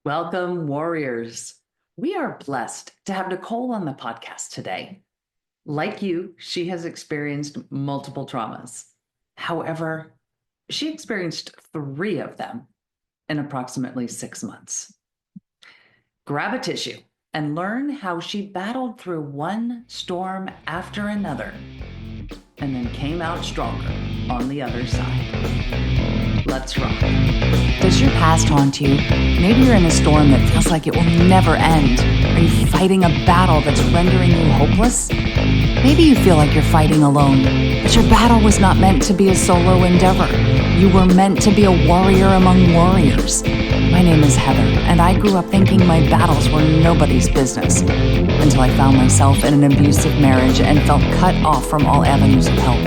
Welcome, warriors. We are blessed to have Nichole on the podcast today. Like you, she has experienced multiple traumas. However, she experienced three of them in approximately 6 months. Grab a tissue and learn how she battled through one storm after another and then came out stronger on the other side. Let's rock. Does your past haunt you? Maybe you're in a storm that feels like it will never end. Are you fighting a battle that's rendering you hopeless? Maybe you feel like you're fighting alone, but your battle was not meant to be a solo endeavor. You were meant to be a warrior among warriors. My name is Heather, and I grew up thinking my battles were nobody's business until I found myself in an abusive marriage and felt cut off from all avenues of help.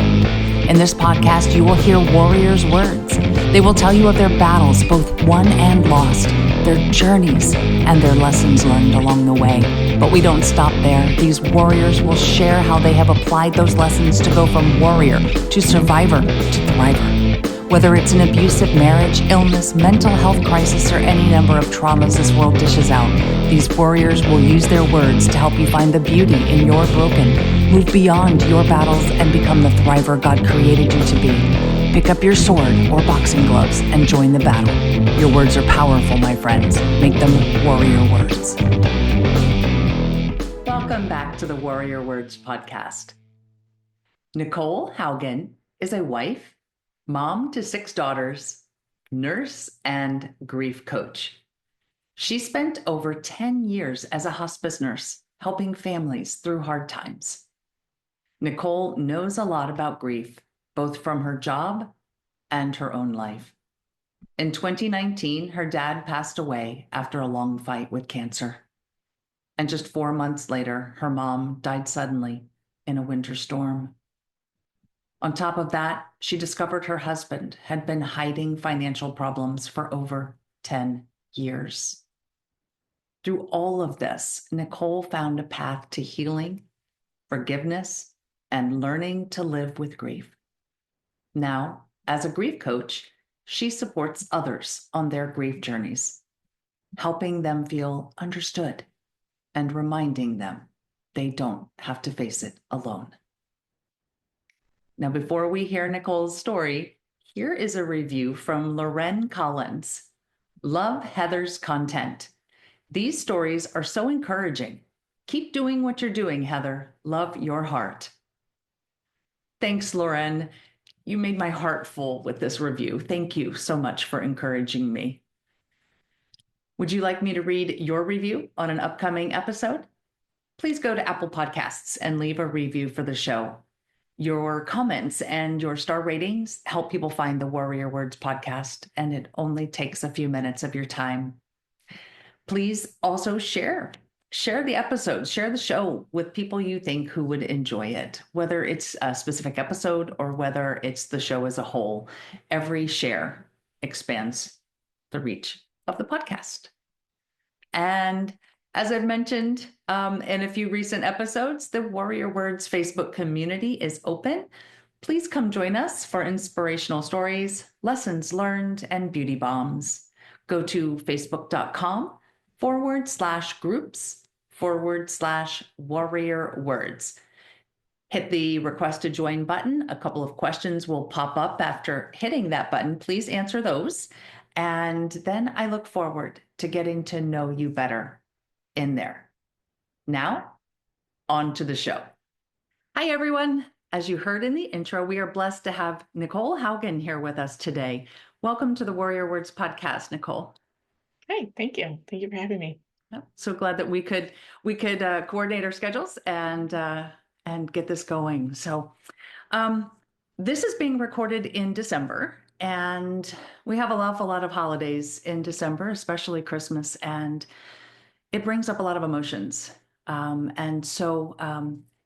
In this podcast, you will hear warriors' words. They will tell you of their battles, both won and lost, their journeys, and their lessons learned along the way. But we don't stop there. These warriors will share how they have applied those lessons to go from warrior to survivor to thriver. Whether it's an abusive marriage, illness, mental health crisis, or any number of traumas this world dishes out, these warriors will use their words to help you find the beauty in your broken, move beyond your battles, and become the thriver God created you to be. Pick up your sword or boxing gloves and join the battle. Your words are powerful, my friends. Make them warrior words. Welcome back to the Warrior Words podcast. Nichole Haugen is a wife, mom to 6 daughters, nurse, and grief coach. She spent over 10 years as a hospice nurse, helping families through hard times. Nichole knows a lot about grief, both from her job and her own life. In 2019, her dad passed away after a long fight with cancer. And just 4 months later, her mom died suddenly in a winter storm. On top of that, she discovered her husband had been hiding financial problems for over 10 years. Through all of this, Nichole found a path to healing, forgiveness, and learning to live with grief. Now, as a grief coach, she supports others on their grief journeys, helping them feel understood and reminding them they don't have to face it alone. Now, before we hear Nichole's story, here is a review from Loren Collins. Love Heather's content. These stories are so encouraging. Keep doing what you're doing, Heather. Love your heart. Thanks, Loren. You made my heart full with this review. Thank you so much for encouraging me. Would you like me to read your review on an upcoming episode? Please go to Apple Podcasts and leave a review for the show. Your comments and your star ratings help people find the Warrior Words podcast, and it only takes a few minutes of your time. Please also share the episodes, share the show with people you think who would enjoy it, whether it's a specific episode or whether it's the show as a whole. Every share expands the reach of the podcast. And as I've mentioned in a few recent episodes, the Warrior Words Facebook community is open. Please come join us for inspirational stories, lessons learned, and beauty bombs. Go to facebook.com/groups/Warrior Words. Hit the request to join button. A couple of questions will pop up after hitting that button. Please answer those. And then I look forward to getting to know you better in there. Now, on to the show. Hi, everyone. As you heard in the intro, we are blessed to have Nichole Haugen here with us today. Welcome to the Warrior Words podcast, Nichole. Hey, thank you. Thank you for having me. So glad that we could coordinate our schedules and get this going. So this is being recorded in December, and we have an awful lot of holidays in December, especially Christmas, and it brings up a lot of emotions. And so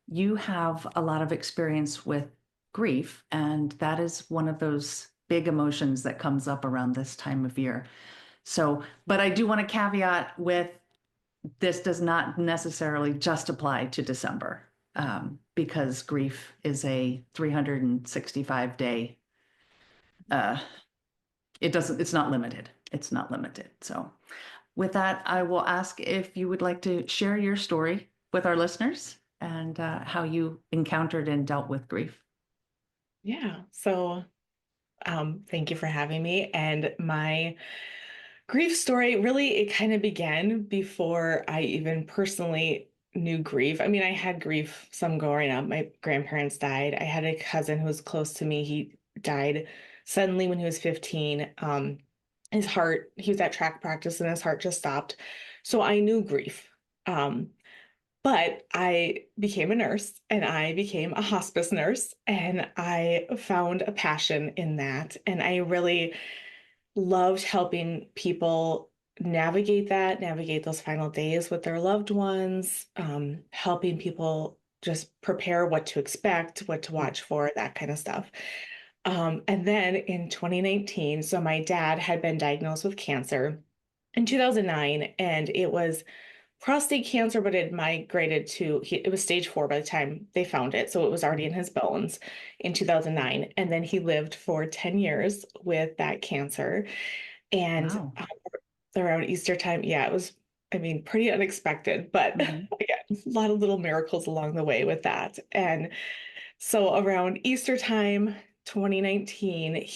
you have a lot of experience with grief, and that is one of those big emotions that comes up around this time of year. So, but I do want to caveat with this does not necessarily just apply to December, because grief is a 365-day, it's not limited. So With that, I will ask if you would like to share your story with our listeners and how you encountered and dealt with grief. Yeah. Thank you for having me. And my grief story really, it kind of began before I even personally knew grief. I mean, I had grief some growing up. My grandparents died. I had a cousin who was close to me. He died suddenly when he was 15. His heart, he was at track practice and his heart just stopped. So I knew grief. Um, But I became a nurse and I became a hospice nurse and I found a passion in that. And I really loved helping people navigate those final days with their loved ones, helping people just prepare what to expect, what to watch for, that kind of stuff. And then in 2019, so my dad had been diagnosed with cancer in 2009, and it was prostate cancer, but it migrated to, it was stage 4 by the time they found it. So it was already in his bones in 2009. And then he lived for 10 years with that cancer. And Wow. around Easter time, yeah, it was, I mean, pretty unexpected, but Mhm. again, a lot of little miracles along the way with that. And so around Easter time, 2019,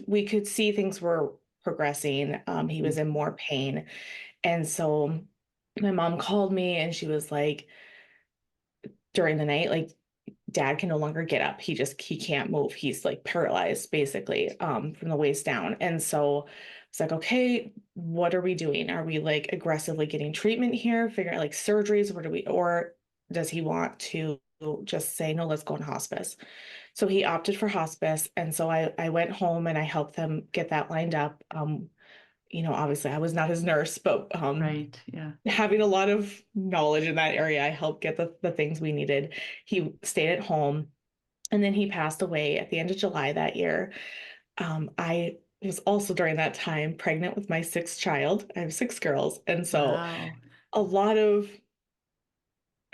we could see things were progressing. He was in more pain. And so my mom called me and she was like, during the night, like, dad can no longer get up. He can't move. He's like paralyzed basically, from the waist down. And so it's like, okay, what are we doing? Are we like aggressively getting treatment here, figuring out like surgeries? Or does he want to just say, no, let's go in hospice? So he opted for hospice. And so I went home and I helped them get that lined up. Obviously I was not his nurse, but Right. Yeah. having a lot of knowledge in that area, I helped get the things we needed. He stayed at home and then he passed away at the end of July that year. I was also during that time pregnant with my sixth child. I have six girls. And so Wow. a lot of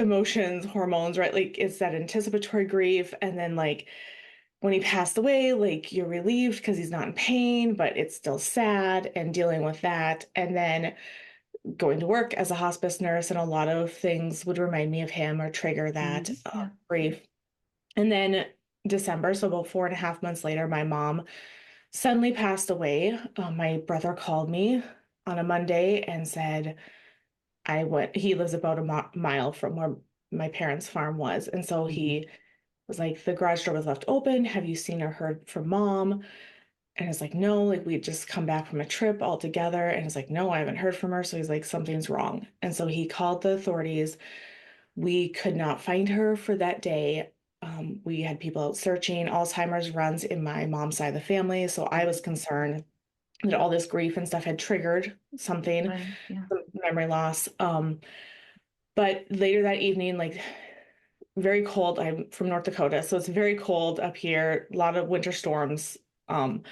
emotions, hormones, right? Like it's that anticipatory grief. And then like when he passed away, like you're relieved because he's not in pain, but it's still sad and dealing with that. And then going to work as a hospice nurse, and a lot of things would remind me of him or trigger that Yeah. grief. And then December, so about 4.5 months later, my mom suddenly passed away. My brother called me on a Monday and said, he lives about a mile from where my parents' farm was. And so Mhm. he was like, the garage door was left open. Have you seen or heard from mom? And it's like, no, like we'd just come back from a trip all together. And it's like, no, I haven't heard from her. So he's like, something's wrong. And so he called the authorities. We could not find her for that day. We had people out searching. Alzheimer's runs in my mom's side of the family. So I was concerned that all this grief and stuff had triggered something, Right. Yeah. some memory loss. But later that evening, like very cold. I'm from North Dakota, so it's very cold up here, a lot of winter storms. Um,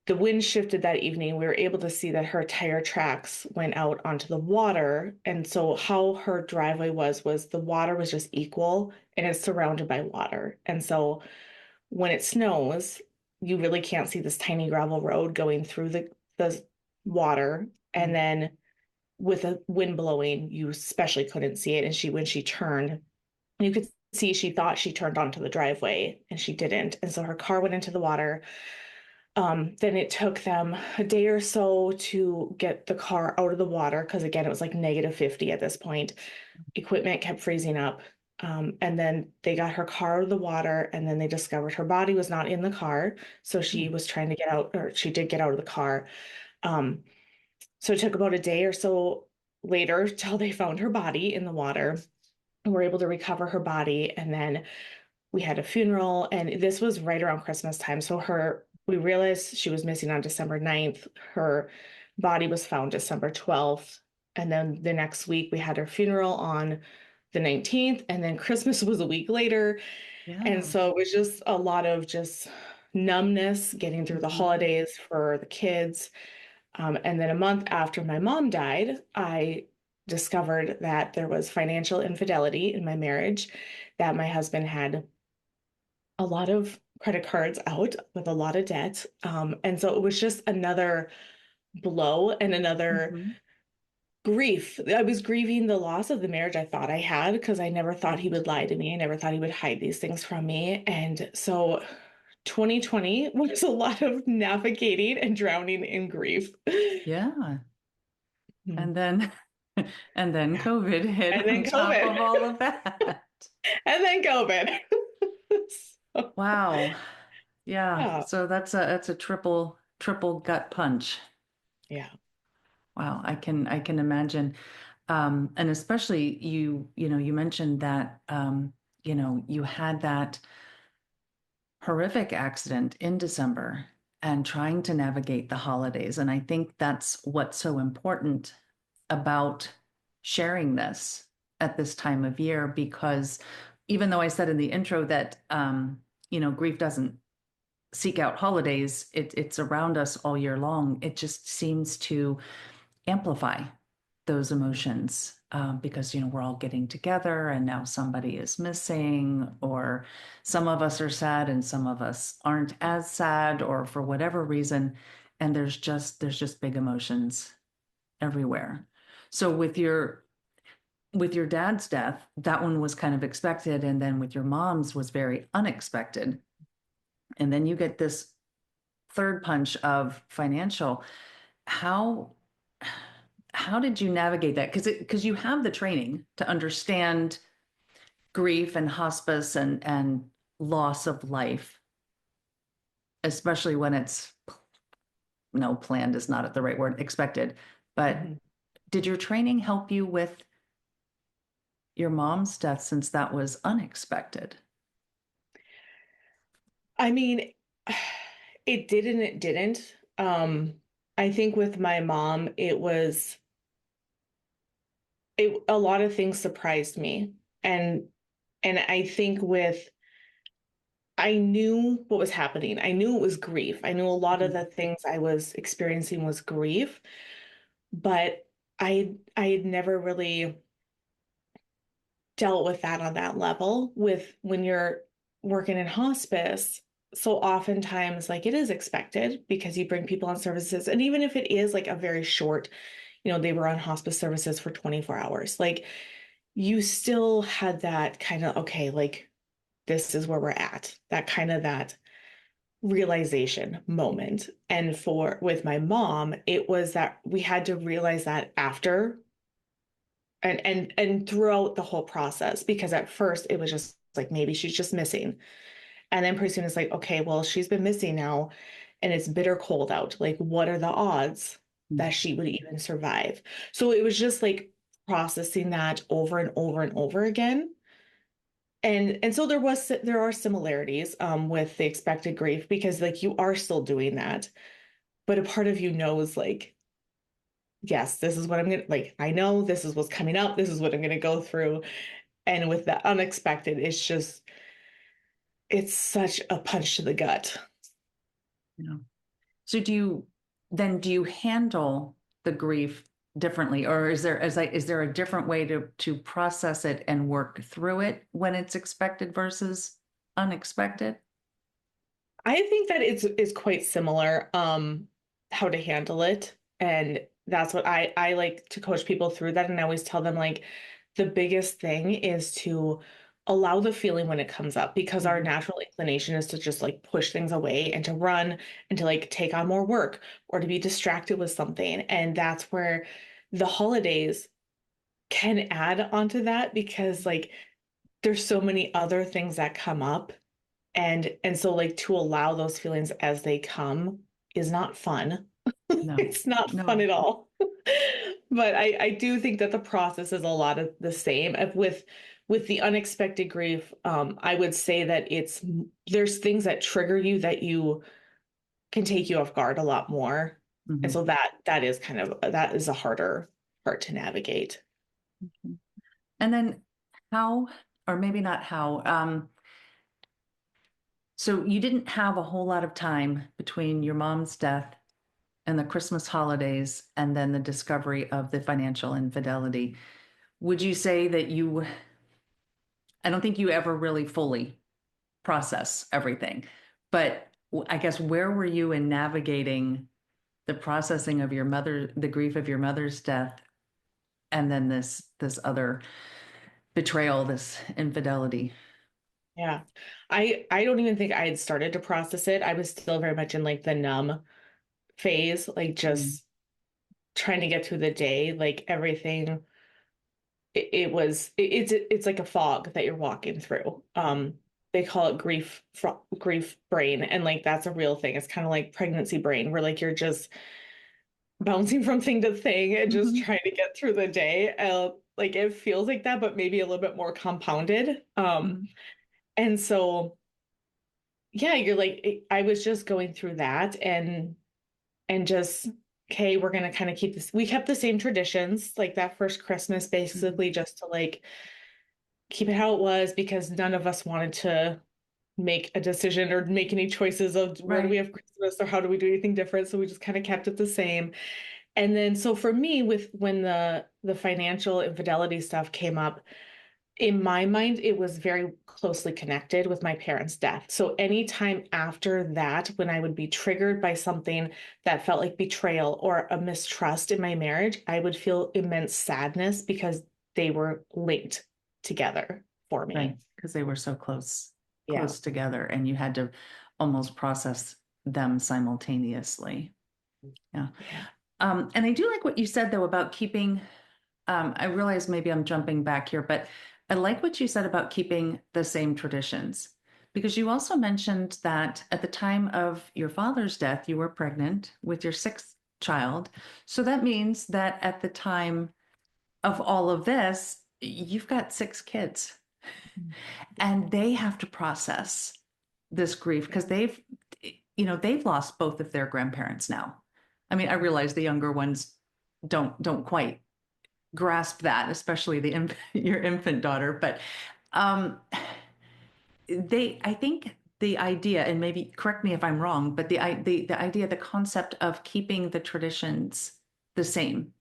the wind shifted that evening. We were able to see that her tire tracks went out onto the water. And so how her driveway was the water was just equal and it's surrounded by water. And so when it snows, you really can't see this tiny gravel road going through the water. And Mm. then with the wind blowing, you especially couldn't see it. And when she turned, you could see she thought she turned onto the driveway and she didn't. And so her car went into the water. Then it took them a day or so to get the car out of the water because, again, it was like -50 at this point. Equipment kept freezing up. And then they got her car out of the water, and then they discovered her body was not in the car. So she Mm. was trying to get out, or she did get out of the car. Um, so it took about a day or so later till they found her body in the water and were able to recover her body. And then we had a funeral, and this was right around Christmas time. So we realized she was missing on December 9th. Her body was found December 12th. And then the next week we had her funeral on the 19th, and then Christmas was a week later. And Yeah. so it was just a lot of just numbness getting through the Mhm. holidays for the kids. And then a month after my mom died, I discovered that there was financial infidelity in my marriage, that my husband had a lot of credit cards out with a lot of debt. And so it was just another blow and another Mhm. grief. I was grieving the loss of the marriage I thought I had because I never thought he would lie to me. I never thought he would hide these things from me. And so 2020 was a lot of navigating and drowning in grief. Yeah. Hmm. And then and then Yeah. COVID hit And then on top of COVID. all of that. And then COVID. So, Wow. Yeah. yeah. So that's a triple gut punch. Yeah. Wow. I can imagine. And especially you mentioned that you had that horrific accident in December and trying to navigate the holidays. And I think that's what's so important about sharing this at this time of year, because even though I said in the intro that, grief doesn't seek out holidays, it's around us all year long. It just seems to amplify those emotions because we're all getting together and now somebody is missing, or some of us are sad and some of us aren't as sad, or for whatever reason, and there's just big emotions everywhere. So with your dad's death, that one was kind of expected, and then with your mom's was very unexpected, and then you get this third punch of financial. How how did you navigate that? Because you have the training to understand grief and hospice and loss of life, especially when it's no, planned is not the right word, expected. But Mhm. did your training help you with your mom's death, since that was unexpected? I mean, it did and it didn't. I think with my mom, a lot of things surprised me. And I think I knew what was happening. I knew it was grief. I knew a lot of Mhm. the things I was experiencing was grief, but I had never really dealt with that on that level with when you're working in hospice. So oftentimes, like it is expected because you bring people on services. And even if it is like a very short, they were on hospice services for 24 hours, like you still had that kind of, okay, like this is where we're at, that kind of that realization moment. And for with my mom, it was that we had to realize that after and throughout the whole process, because at first it was just like maybe she's just missing. And then pretty soon it's like, okay, well, she's been missing now and it's bitter cold out. Like, what are the odds that she would even survive? So it was just like processing that over and over and over again. And so there are similarities with the expected grief because like you are still doing that, but a part of you knows like, yes, this is what I'm gonna like. I know this is what's coming up. This is what I'm gonna go through. And with the unexpected, it's such a punch to the gut. You know. So do you handle the grief differently, or is there a different way to process it and work through it when it's expected versus unexpected? I think that it's quite similar, how to handle it. And that's what I like to coach people through that. And I always tell them like the biggest thing is to allow the feeling when it comes up because our Mhm. natural inclination is to just like push things away and to run and to like take on more work or to be distracted with something. And that's where the holidays can add onto that because like there's so many other things that come up and so like to allow those feelings as they come is not fun. No, It's not fun no. at all. But I do think that the process is a lot of the same. With the unexpected grief, I would say that there's things that trigger you that you can take you off guard a lot more. And Mhm. so that is a harder part to navigate. And then how, or maybe not how, so you didn't have a whole lot of time between your mom's death and the Christmas holidays and then the discovery of the financial infidelity. Would you say that I don't think you ever really fully process everything, but I guess where were you in navigating the processing of your mother, the grief of your mother's death, and then this other betrayal, this infidelity. Yeah. I don't even think I had started to process it. I was still very much in like the numb phase, like Mm. just trying to get through the day, like everything it's like a fog that you're walking through. They call it grief brain, and like that's a real thing. It's kind of like pregnancy brain where like you're just bouncing from thing to thing and just Mhm. trying to get through the day. Like it feels like that, but maybe a little bit more compounded. Mhm. And so yeah, you're like I was just going through that and just okay, we're gonna kind of keep this. We kept the same traditions, like that first Christmas, Mhm. basically just to like keep it how it was because none of us wanted to make a decision or make any choices of where do we Right. have Christmas or how do we do anything different. So we just kind of kept it the same. And then so for me, with when the financial infidelity stuff came up, in my mind, it was very closely connected with my parents' death. So anytime after that, when I would be triggered by something that felt like betrayal or a mistrust in my marriage, I would feel immense sadness because they were linked together for Right. me. Because they were so close, Yeah. close together, and you had to almost process them simultaneously. Yeah. Yeah. And I do like what you said though about keeping, I realize maybe I'm jumping back here, but I like what you said about keeping the same traditions. Because you also mentioned that at the time of your father's death, you were pregnant with your sixth child. So that means that at the time of all of this, you've got six kids and they have to process this grief because they've lost both of their grandparents now. I mean, I realize the younger ones don't quite grasp that, especially your infant daughter, but um I think the idea, and maybe correct me if I'm wrong, but the idea, the concept of keeping the traditions the same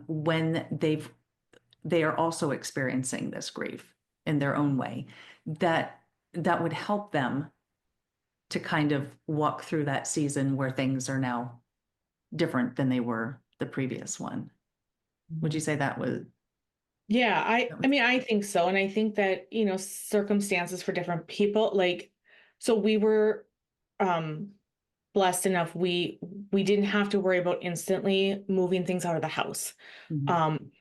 when they are also experiencing this grief in their own way, that that would help them to kind of walk through that season where things are now different than they were the previous one. Would you say Yeah, I that I was mean I think so. And I think that, circumstances for different people, like so we were um blessed enough we didn't have to worry about instantly moving things out of the house. Mhm. Um,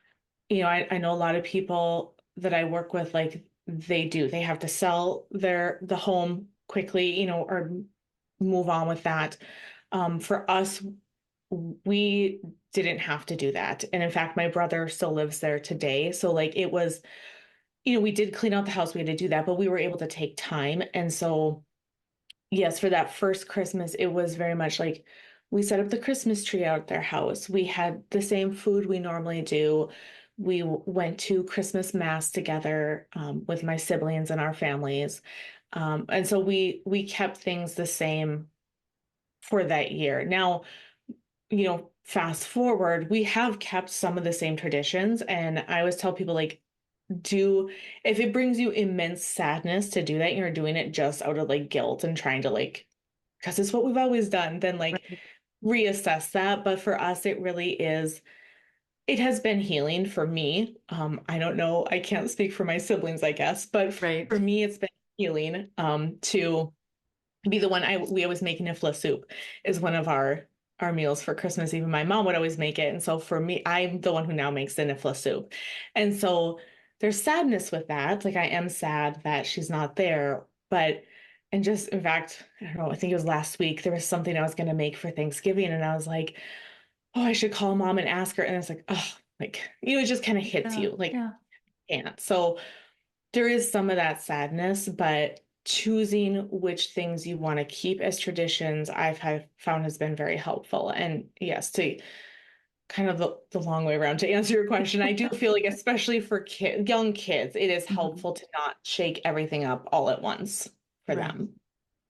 I know a lot of people that I work with, like they have to sell the home quickly, or move on with that. For us, we didn't have to do that. And in fact, my brother still lives there today. So like it was, we did clean out the house, we had to do that, but we were able to take time. And so, yes, for that first Christmas, it was very much like we set up the Christmas tree out at their house. We had the same food we normally do. We went to Christmas mass together with my siblings and our families. And so we kept things the same for that year. Now, fast forward, we have kept some of the same traditions. And I always tell people, like, if it brings you immense sadness to do that, you're doing it just out of like guilt and trying to like, because it's what we've always done, then like right, reassess that. But for us, it has been healing for me. I don't know, I can't speak for my siblings, I guess, but for right. me, it's been healing to be the one we always make nifla soup is one of our meals for Christmas. Even my mom would always make it. And so for me, I'm the one who now makes the nifla soup. And so there's sadness with that. Like I am sad that she's not there, but and just in fact, I don't know, I think it was last week, there was something I was gonna make for Thanksgiving, and I was like, oh, I should call mom and ask her. And it's like, oh, like, it just kind of hits Yeah, you, like, yeah. can't. So there is some of that sadness, but choosing which things you want to keep as traditions, found has been very helpful. And yes, to kind of the long way around to answer your question, I do feel like, especially for young kids, it is Mhm. helpful to not shake everything up all at once for Right. them.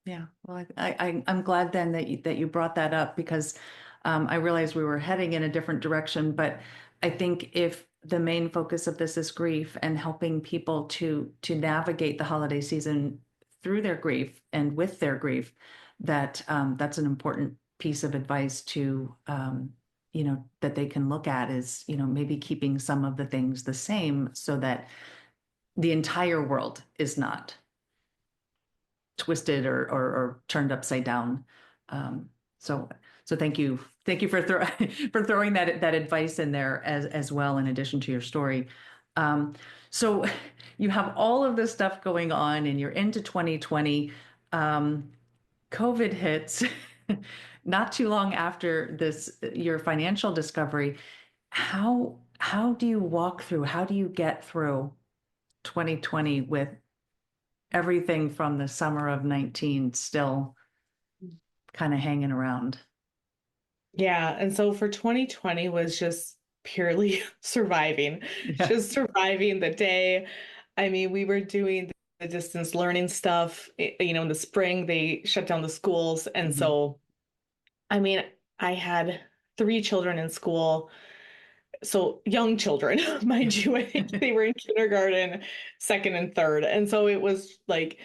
Yeah. Well, I'm glad then that you brought that up because I realized we were heading in a different direction. But I think if the main focus of this is grief and helping people to navigate the holiday season through their grief and with their grief, that's an important piece of advice to, that they can look at is, maybe keeping some of the things the same so that the entire world is not twisted or turned upside down. Um, so so thank you for for throwing that advice in there as well in addition to your story. Um, so you have all of this stuff going on and you're into 2020. COVID hits not too long after this your financial discovery. How do you walk through? How do you get through 2020 with everything from the summer of 19 still kind of hanging around? Yeah. And so for 2020 was just purely surviving, Yeah. just surviving the day. I mean, we were doing the distance learning stuff. In the spring, they shut down the schools. And Hmm. so, I mean, I had three children in school. So young children, mind you, I think they were in kindergarten, second and third. And so it was like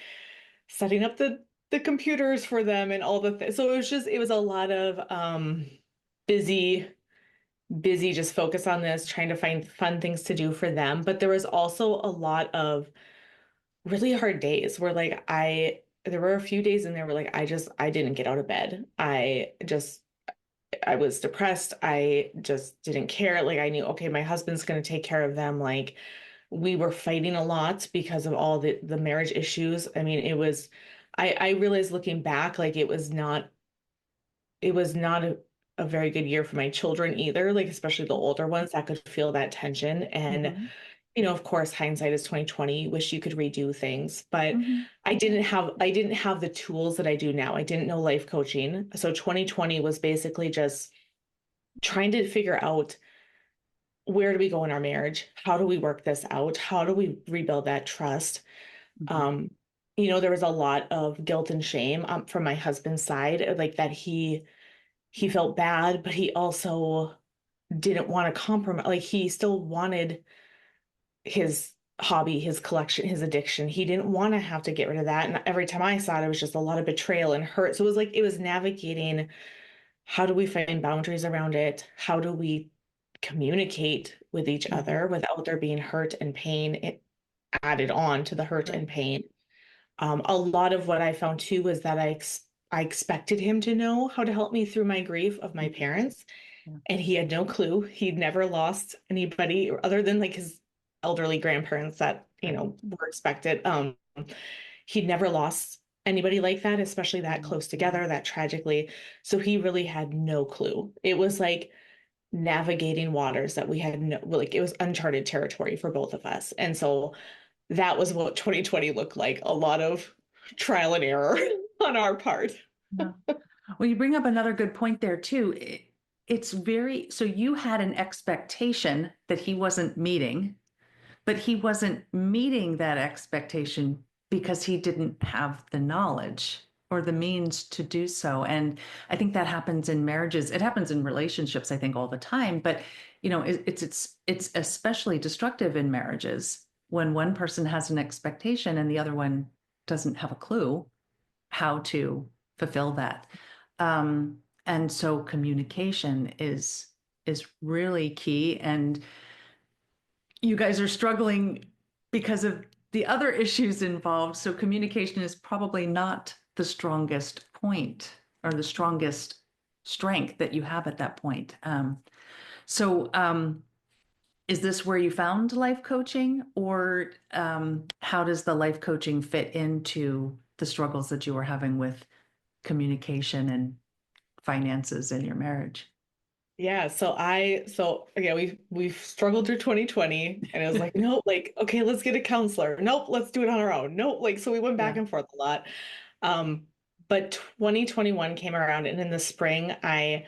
setting up the computers for them and all the things. So it was a lot of busy just focus on this, trying to find fun things to do for them. But there was also a lot of really hard days where there were a few days in there where I didn't get out of bed. I was depressed. I just didn't care. Like I knew, okay, my husband's going to take care of them. Like we were fighting a lot because of all the marriage issues. I mean, I realized looking back, like it was not a very good year for my children either, like especially the older ones that could feel that tension. And, Hmm. of course, hindsight is 2020. Wish you could redo things, but Hmm. I didn't have the tools that I do now. I didn't know life coaching. So 2020 was basically just trying to figure out where do we go in our marriage? How do we work this out? How do we rebuild that trust? Hmm. Um, there was a lot of guilt and shame from my husband's side, like that he felt bad, but he also didn't want to compromise. Like he still wanted his hobby, his collection, his addiction. He didn't want to have to get rid of that. And every time I saw it, it was just a lot of betrayal and hurt. So it was navigating how do we find boundaries around it? How do we communicate with each Hmm. other without there being hurt and pain added on to the hurt Right. and pain? A lot of what I found too was that I expected him to know how to help me through my grief of my Hmm. parents, Yeah. and he had no clue. He'd never lost anybody other than like his elderly grandparents that, Right. were expected. He'd never lost anybody like that, especially that Hmm. close together, that tragically. So he really had no clue. It was like navigating waters that we had no, like it was uncharted territory for both of us. And so that was what 2020 looked like, a lot of trial and error on our part. Yeah. Well, you bring up another good point there too. It's very, so you had an expectation that he wasn't meeting, but he wasn't meeting that expectation because he didn't have the knowledge or the means to do so. And I think that happens in marriages. It happens in relationships, I think, all the time. But it's especially destructive in marriages when one person has an expectation and the other one doesn't have a clue how to fulfill that. And so communication is really key. And you guys are struggling because of the other issues involved. So communication is probably not the strongest point or the strongest strength that you have at that point. So is this where you found life coaching, or how does the life coaching fit into the struggles that you were having with communication and finances in your marriage? Yeah, so yeah, we've struggled through 2020 and it was like, nope, like, okay, let's get a counselor. Nope, let's do it on our own. Nope, like so we went back Yeah. and forth a lot. But 2021 came around and in the spring I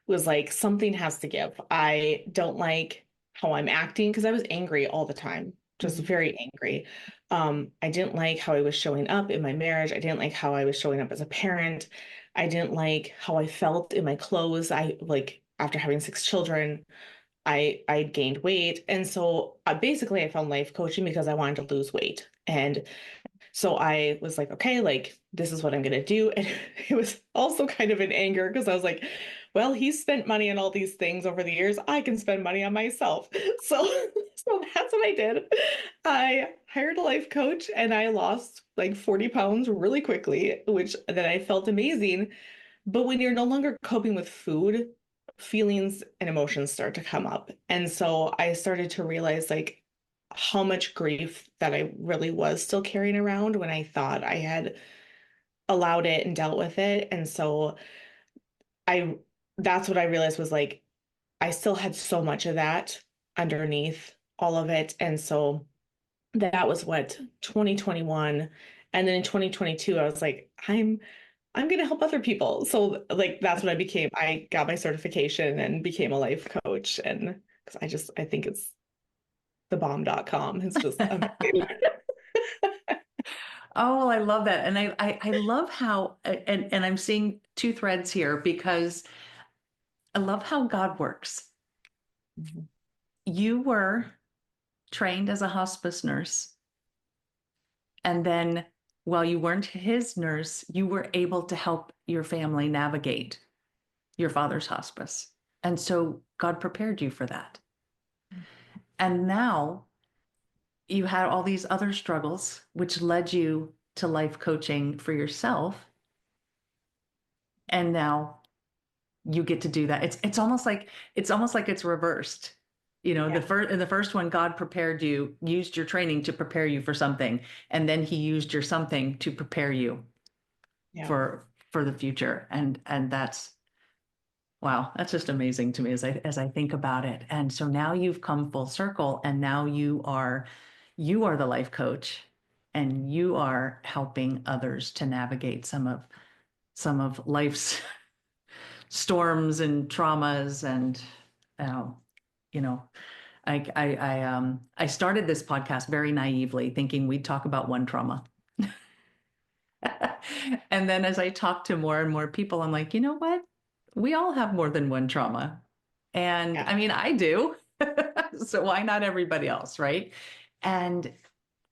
was like, something has to give. I don't like how I'm acting because I was angry all the time, just Mhm. very angry. I didn't like how I was showing up in my marriage. I didn't like how I was showing up as a parent. I didn't like how I felt in my clothes. I like after having six children, I gained weight. And so basically I found life coaching because I wanted to lose weight. And So I was like, okay, like this is what I'm gonna do. And it was also kind of an anger because I was like, well, he's spent money on all these things over the years. I can spend money on myself. So, so that's what I did. I hired a life coach and I lost like 40 pounds really quickly, which then I felt amazing. But when you're no longer coping with food, feelings and emotions start to come up. And so I started to realize like how much grief that I really was still carrying around when I thought I had allowed it and dealt with it. And so I that's what I realized was like I still had so much of that underneath all of it. And so that was what 2021. And then in 2022, I was like, I'm going to help other people. So like that's what I became. I got my certification and became a life coach. And because I think it's thebomb.com. It's just amazing. Oh, I love that. And I love how, and I'm seeing two threads here because I love how God works. You were trained as a hospice nurse. And then while you weren't his nurse, you were able to help your family navigate your father's hospice. And so God prepared you for that. And now you had all these other struggles, which led you to life coaching for yourself. And now you get to do that. It's almost like it's reversed. You know, Yeah. in the first one, God prepared you, used your training to prepare you for something, and then he used your something to prepare you Yeah. for the future. And that's wow, that's just amazing to me as I think about it. And so now you've come full circle and now you are the life coach and you are helping others to navigate some of life's storms and traumas and um, you know I started this podcast very naively thinking we'd talk about one trauma. And then as I talk to more and more people, I'm like, you know what? We all have more than one trauma. And Yeah. I mean, I do. So why not everybody else, right? And,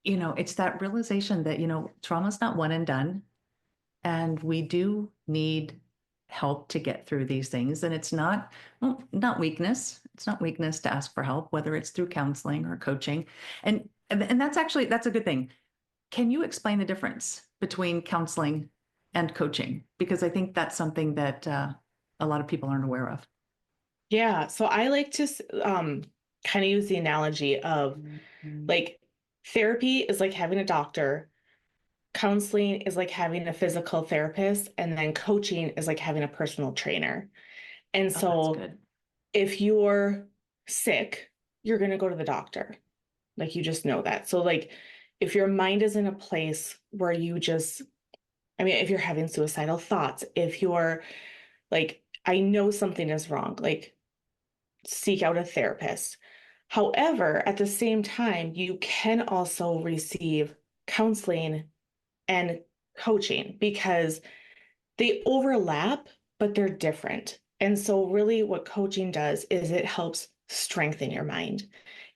it's that realization that, trauma's not one and done. And we do need help to get through these things. And it's not, well, not weakness. It's not weakness to ask for help, whether it's through counseling or coaching. And that's a good thing. Can you explain the difference between counseling and coaching? Because I think that's something that a lot of people aren't aware of. Yeah. So I like to kind of use the analogy of like therapy is like having a doctor, counseling is like having a physical therapist, and then coaching is like having a personal trainer. And Oh, that's so good. if you're sick, you're going to go to the doctor. Like you just know that. So like if your mind is in a place where you just, I mean, if you're having suicidal thoughts, if you're like, I know something is wrong, like seek out a therapist. However, at the same time, you can also receive counseling and coaching because they overlap, but they're different. And so, really, what coaching does is it helps strengthen your mind.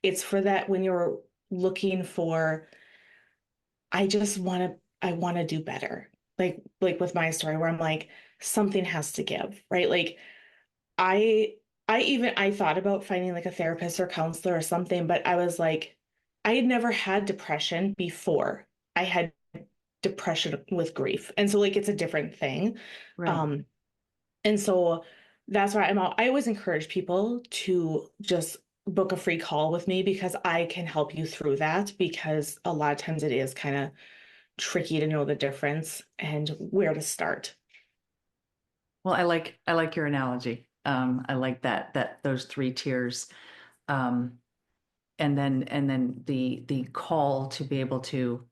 It's for that when you're looking for, I want to do better. Like with my story, where I'm like, something has to give, right? Like I I thought about finding like a therapist or counselor or something, but I was like, I had never had depression before. I had depression with grief. And so like it's a different thing. Right. Um, and so that's why I always encourage people to just book a free call with me because I can help you through that because a lot of times it is kind of tricky to know the difference and where to start. Well, I like your analogy. I like that those three tiers. Um, and then the call to be able to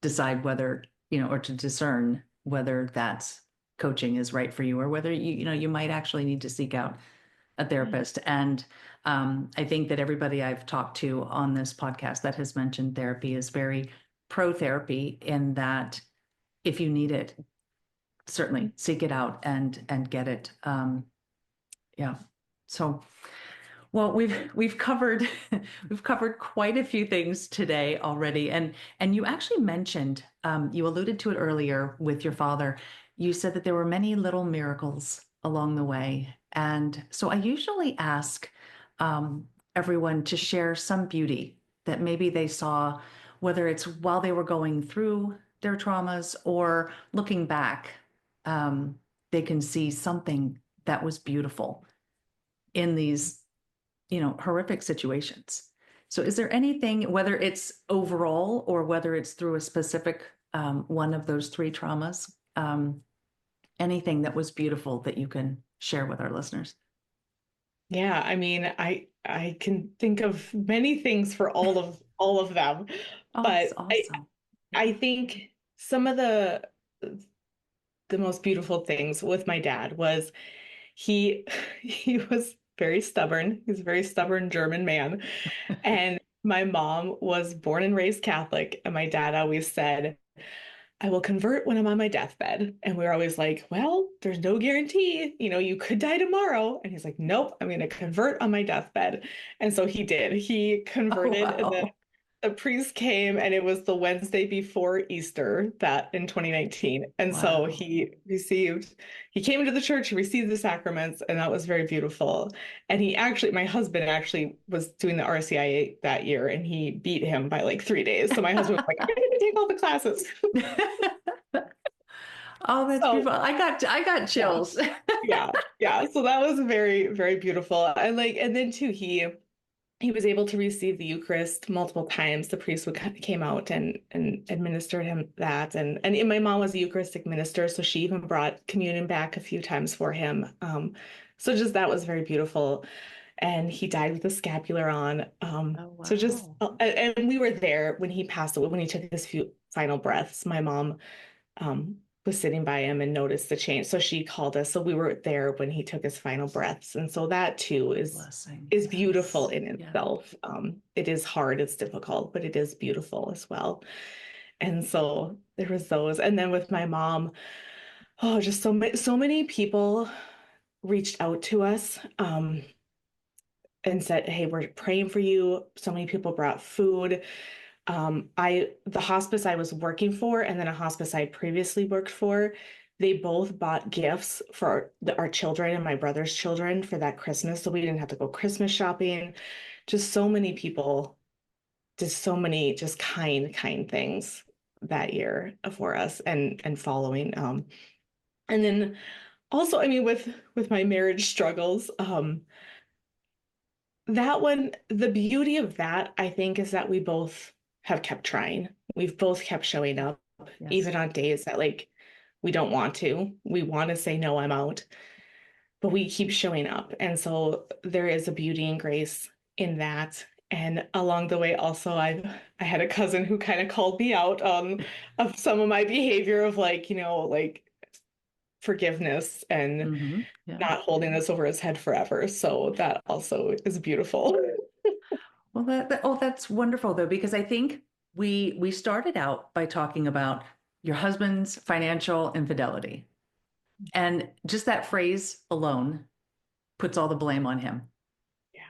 decide whether, or to discern whether that's coaching is right for you or whether you might actually need to seek out a therapist. And I think that everybody I've talked to on this podcast that has mentioned therapy is very pro therapy in that if you need it, certainly seek it out and get it. Yeah. So Well, we've covered we've covered quite a few things today already, and you actually mentioned you alluded to it earlier with your father. You said that there were many little miracles along the way, and so I usually ask everyone to share some beauty that maybe they saw, whether it's while they were going through their traumas or looking back, they can see something that was beautiful in these horrific situations. So is there anything, whether it's overall or whether it's through a specific one of those three traumas, anything that was beautiful that you can share with our listeners? Yeah, I mean, I can think of many things for all of them, Oh, it's but awesome. Yeah. I think some of the most beautiful things with my dad was he he was very stubborn. He's a very stubborn German man. And my mom was born and raised Catholic, and my dad always said, I will convert when I'm on my deathbed. And we were always like, well, there's no guarantee. You know, you could die tomorrow. And he's like, nope, I'm going to convert on my deathbed. And so he did. He Oh, converted, and then wow. the priest came, and it was the Wednesday before Easter that in 2019. And so Wow. he came into the church, he received the sacraments, and that was very beautiful. And my husband actually was doing the RCIA that year, and he beat him by like 3 days. So my husband was like, I'm going to take all the classes. Oh, that's So beautiful. I got yeah, chills. yeah. So that was very, very beautiful. And then too, he was able to receive the Eucharist multiple times. The priest came out and administered him that, and my mom was a Eucharistic minister, so she even brought communion back a few times for him. So just that was very beautiful. And he died with a scapular on. Oh, So just wow. and we were there when he passed away, when he took his few final breaths. My mom um, was sitting by him and noticed the change. So she called us. So we were there when he took his final breaths. And so that too Blessing. is beautiful Yes. in Yeah. itself. It is hard, it's difficult, but it is beautiful as well. And so there was those. And then with my mom, oh, just so many people reached out to us and said, "Hey, we're praying for you." So many people brought food. The hospice I was working for and then a hospice I previously worked for, they both bought gifts for our children and my brother's children for that Christmas. So we didn't have to go Christmas shopping. Just so many people, just so many just kind things that year for us and following. And then also, I mean, with my marriage struggles, that one, the beauty of that, I think, is that we both have kept trying. We've both kept showing up, Yes. even on days that like we don't want to. We want to say, no, I'm out, but we keep showing up. And so there is a beauty and grace in that. And along the way, also, I had a cousin who kind of called me out of some of my behavior of like, like forgiveness and Yeah. not holding this over his head forever. So that also is beautiful. Well, that's wonderful though, because I think we started out by talking about your husband's financial infidelity. And just that phrase alone puts all the blame on him. Yeah.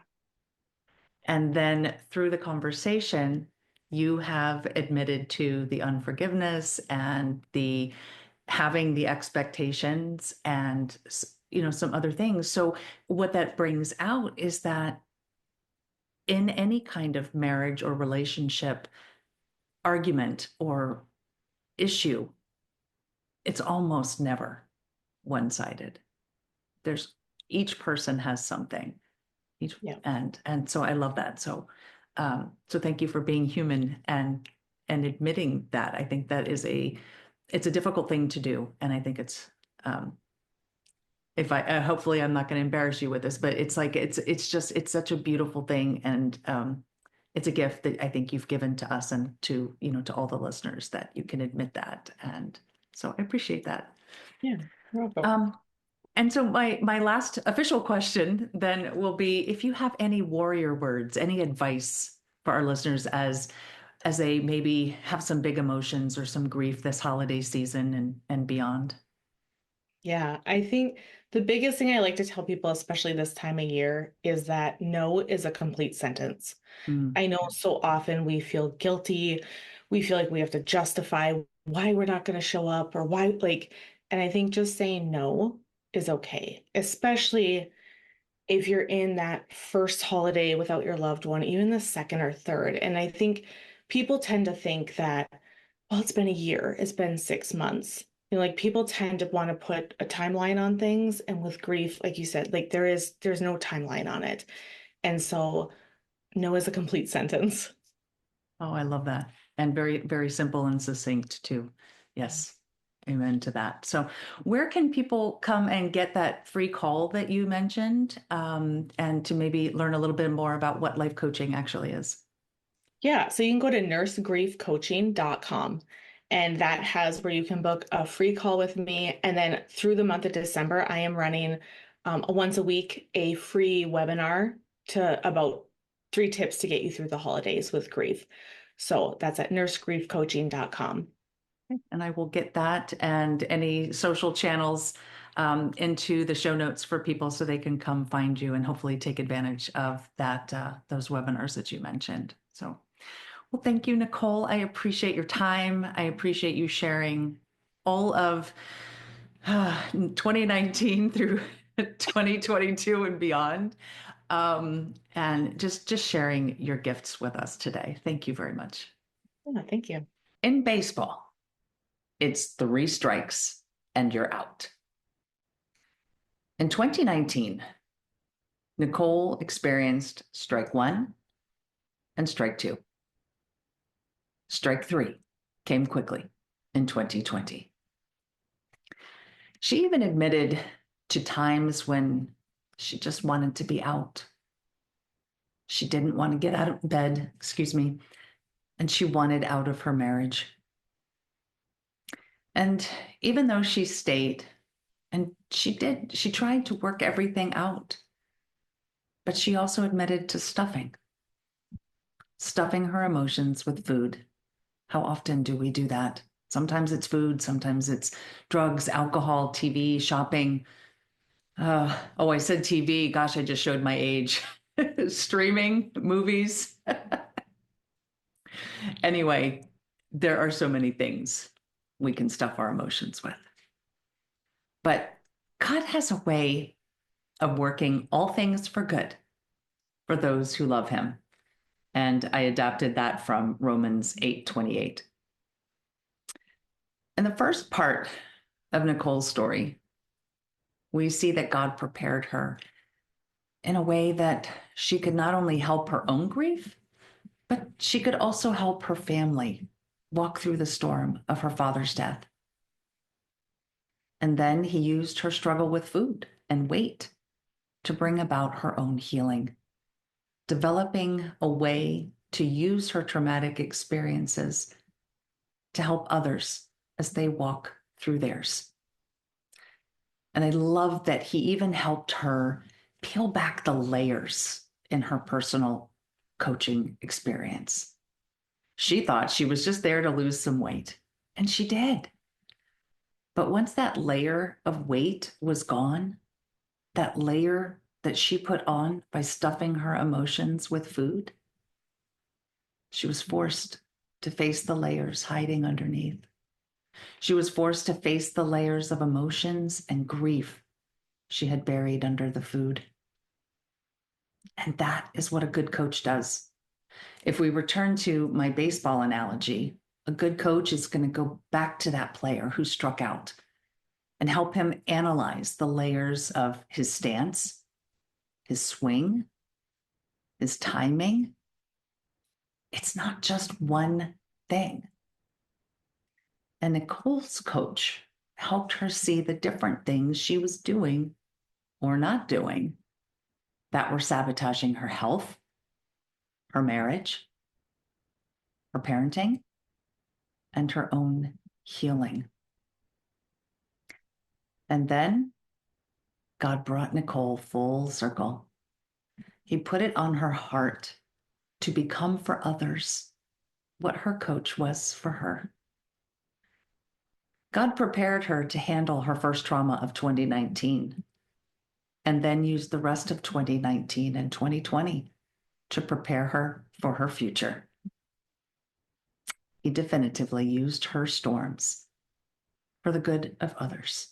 And then through the conversation, you have admitted to the unforgiveness and the having the expectations and some other things. So what that brings out is that in any kind of marriage or relationship, argument or issue, it's almost never one-sided. There's each person has something. Each Yeah. and so I love that. So thank you for being human and admitting that. I think that is it's a difficult thing to do, and I think it's if I hopefully I'm not going to embarrass you with this, but it's like it's such a beautiful thing, and it's a gift that I think you've given to us and to to all the listeners that you can admit that, and so I appreciate that. Yeah. You're welcome. Um, and so my last official question then will be if you have any warrior words, any advice for our listeners as they maybe have some big emotions or some grief this holiday season and beyond. Yeah, I think The biggest thing I like to tell people, especially this time of year, is that no is a complete sentence. Mm. I know so often we feel guilty. We feel like we have to justify why we're not going to show up or why, like, and I think just saying no is okay, especially if you're in that first holiday without your loved one, even the second or third. And I think people tend to think that, well, it's been a year, it's been 6 months. Like people tend to want to put a timeline on things. And with grief, like you said, like there's no timeline on it. And so no is a complete sentence. Oh, I love that. And very, very simple and succinct too. Yes. Amen to that. So, where can people come and get that free call that you mentioned, and to maybe learn a little bit more about what life coaching actually is? Yeah, so you can go to nursegriefcoaching.com and that has where you can book a free call with me. And then through the month of December, I am running once a week a free webinar to about 3 tips to get you through the holidays with grief. So that's at nursegriefcoaching.com. And I will get that and any social channels into the show notes for people so they can come find you and hopefully take advantage of that those webinars that you mentioned. So, well, thank you, Nichole. I appreciate your time. I appreciate you sharing all of 2019 through 2022 and beyond, and just sharing your gifts with us today. Thank you very much. Yeah, thank you. In baseball, it's 3 strikes and you're out. In 2019, Nichole experienced strike one and strike two. Strike three came quickly in 2020. She even admitted to times when she just wanted to be out. She didn't want to get out of bed, and she wanted out of her marriage. And even though she stayed, and she tried to work everything out, but she also admitted to stuffing her emotions with food. How often do we do that? Sometimes it's food, sometimes it's drugs, alcohol, TV, shopping. Oh, I said TV. Gosh, I just showed my age. Streaming, movies. Anyway, there are so many things we can stuff our emotions with. But God has a way of working all things for good for those who love him. And I adapted that from Romans 8:28. In the first part of Nichole's story, we see that God prepared her in a way that she could not only help her own grief, but she could also help her family walk through the storm of her father's death. And then he used her struggle with food and weight to bring about her own healing, developing a way to use her traumatic experiences to help others as they walk through theirs. And I love that he even helped her peel back the layers in her personal coaching experience. She thought she was just there to lose some weight, and she did. But once that layer of weight was gone, that layer that she put on by stuffing her emotions with food, she was forced to face the layers hiding underneath. She was forced to face the layers of emotions and grief she had buried under the food. And that is what a good coach does. If we return to my baseball analogy, a good coach is going to go back to that player who struck out and help him analyze the layers of his stance, his swing, his timing. It's not just one thing. And Nichole's coach helped her see the different things she was doing or not doing that were sabotaging her health, her marriage, her parenting, and her own healing. And then God brought Nichole full circle. He put it on her heart to become for others what her coach was for her. God prepared her to handle her first trauma of 2019 and then used the rest of 2019 and 2020 to prepare her for her future. He definitively used her storms for the good of others.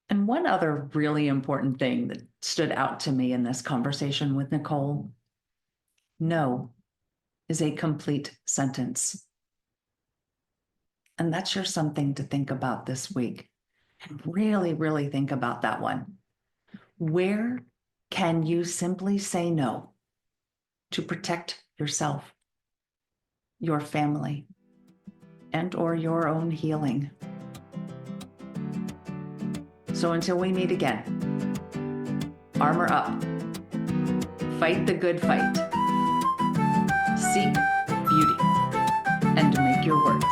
And one other really important thing that stood out to me in this conversation with Nichole: no is a complete sentence. And that's just something to think about this week. And really, really think about that one. Where can you simply say no to protect yourself, your family, and or your own healing? So until we meet again, armor up, fight the good fight, seek beauty, and make your words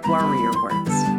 warrior words.